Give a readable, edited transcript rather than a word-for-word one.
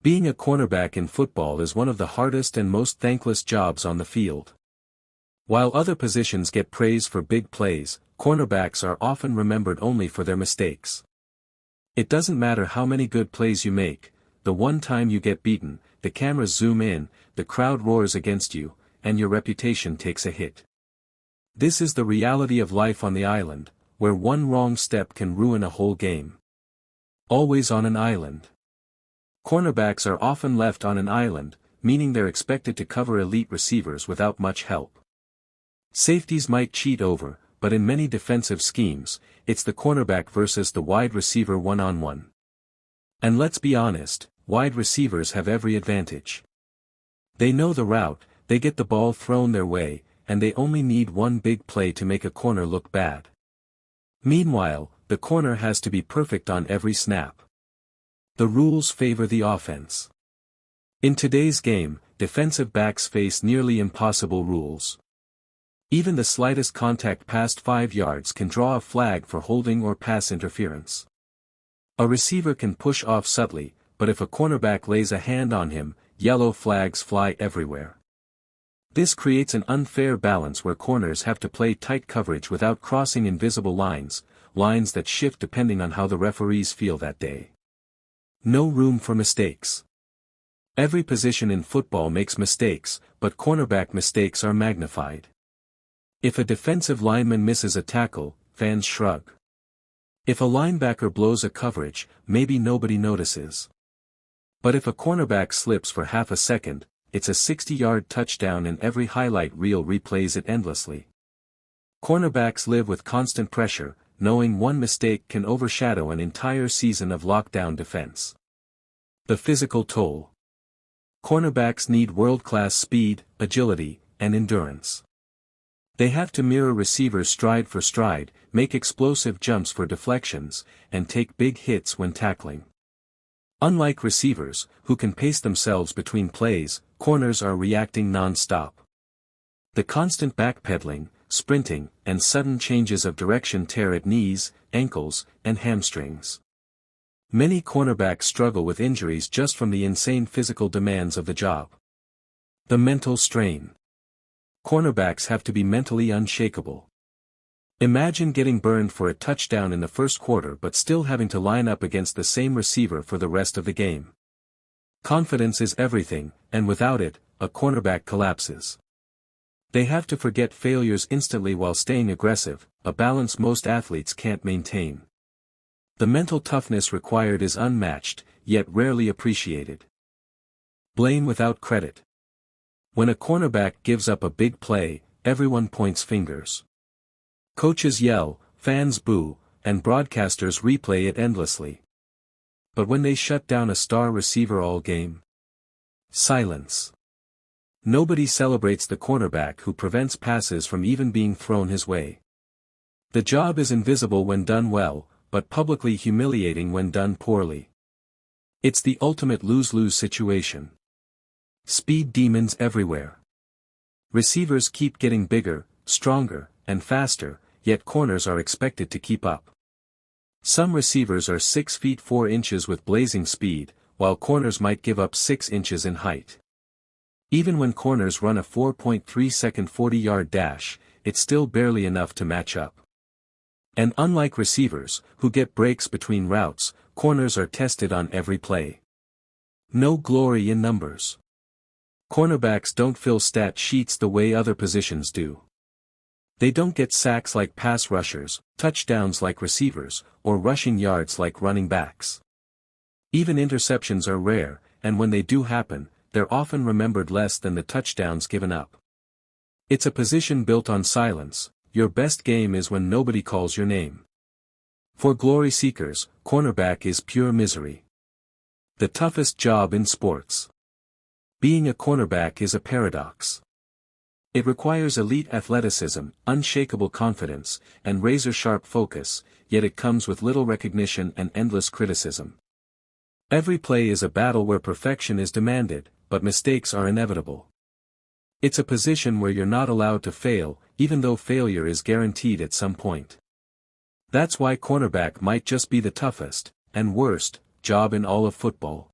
Being a cornerback in football is one of the hardest and most thankless jobs on the field. While other positions get praise for big plays, cornerbacks are often remembered only for their mistakes. It doesn't matter how many good plays you make, the one time you get beaten, the cameras zoom in, the crowd roars against you, and your reputation takes a hit. This is the reality of life on the island, where one wrong step can ruin a whole game. Always on an island. Cornerbacks are often left on an island, meaning they're expected to cover elite receivers without much help. Safeties might cheat over, but in many defensive schemes, it's the cornerback versus the wide receiver one-on-one. And let's be honest, wide receivers have every advantage. They know the route, they get the ball thrown their way, and they only need one big play to make a corner look bad. Meanwhile, the corner has to be perfect on every snap. The rules favor the offense. In today's game, defensive backs face nearly impossible rules. Even the slightest contact past 5 yards can draw a flag for holding or pass interference. A receiver can push off subtly, but if a cornerback lays a hand on him, yellow flags fly everywhere. This creates an unfair balance where corners have to play tight coverage without crossing invisible lines that shift depending on how the referees feel that day. No room for mistakes. Every position in football makes mistakes, but cornerback mistakes are magnified. If a defensive lineman misses a tackle, fans shrug. If a linebacker blows a coverage, maybe nobody notices. But if a cornerback slips for half a second, it's a 60-yard touchdown and every highlight reel replays it endlessly. Cornerbacks live with constant pressure, knowing one mistake can overshadow an entire season of lockdown defense. The physical toll. Cornerbacks need world-class speed, agility, and endurance. They have to mirror receivers stride for stride, make explosive jumps for deflections, and take big hits when tackling. Unlike receivers, who can pace themselves between plays, corners are reacting non-stop. The constant backpedaling, sprinting, and sudden changes of direction tear at knees, ankles, and hamstrings. Many cornerbacks struggle with injuries just from the insane physical demands of the job. The mental strain. Cornerbacks have to be mentally unshakable. Imagine getting burned for a touchdown in the first quarter but still having to line up against the same receiver for the rest of the game. Confidence is everything, and without it, a cornerback collapses. They have to forget failures instantly while staying aggressive, a balance most athletes can't maintain. The mental toughness required is unmatched, yet rarely appreciated. Blame without credit. When a cornerback gives up a big play, everyone points fingers. Coaches yell, fans boo, and broadcasters replay it endlessly. But when they shut down a star receiver all game? Silence. Nobody celebrates the cornerback who prevents passes from even being thrown his way. The job is invisible when done well, but publicly humiliating when done poorly. It's the ultimate lose-lose situation. Speed demons everywhere. Receivers keep getting bigger, stronger, and faster, yet corners are expected to keep up. Some receivers are 6 feet 4 inches with blazing speed, while corners might give up 6 inches in height. Even when corners run a 4.3-second 40-yard dash, it's still barely enough to match up. And unlike receivers, who get breaks between routes, corners are tested on every play. No glory in numbers. Cornerbacks don't fill stat sheets the way other positions do. They don't get sacks like pass rushers, touchdowns like receivers, or rushing yards like running backs. Even interceptions are rare, and when they do happen, they're often remembered less than the touchdowns given up. It's a position built on silence. Your best game is when nobody calls your name. For glory seekers, cornerback is pure misery. The toughest job in sports. Being a cornerback is a paradox. It requires elite athleticism, unshakable confidence, and razor-sharp focus, yet it comes with little recognition and endless criticism. Every play is a battle where perfection is demanded, but mistakes are inevitable. It's a position where you're not allowed to fail, even though failure is guaranteed at some point. That's why cornerback might just be the toughest, and worst, job in all of football.